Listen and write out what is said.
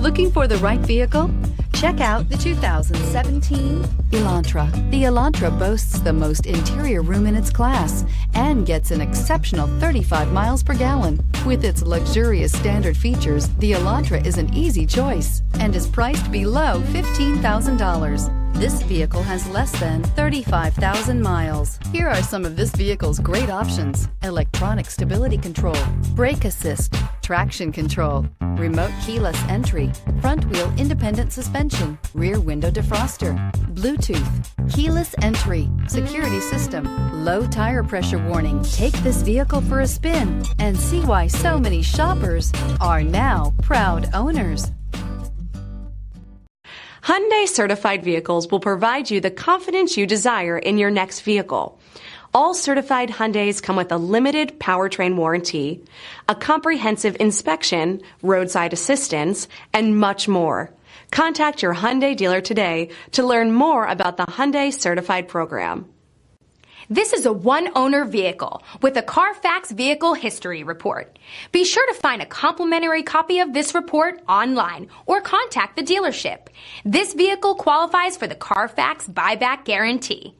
Looking for the right vehicle? Check out the 2017 Elantra. The Elantra boasts the most interior room in its class and gets an exceptional 35 miles per gallon. With its luxurious standard features, the Elantra is an easy choice and is priced below $15,000. This vehicle has less than 35,000 miles. Here are some of this vehicle's great options: electronic stability control, brake assist, traction control, remote keyless entry, front wheel independent suspension, rear window defroster, Bluetooth, keyless entry, security system, low tire pressure warning. Take this vehicle for a spin and see why so many shoppers are now proud owners. Hyundai Certified vehicles will provide you the confidence you desire in your next vehicle. All certified Hyundais come with a limited powertrain warranty, a comprehensive inspection, roadside assistance, and much more. Contact your Hyundai dealer today to learn more about the Hyundai Certified program. This is a one-owner vehicle with a CARFAX Vehicle History Report. Be sure to find a complimentary copy of this report online or contact the dealership. This vehicle qualifies for the CARFAX Buyback Guarantee.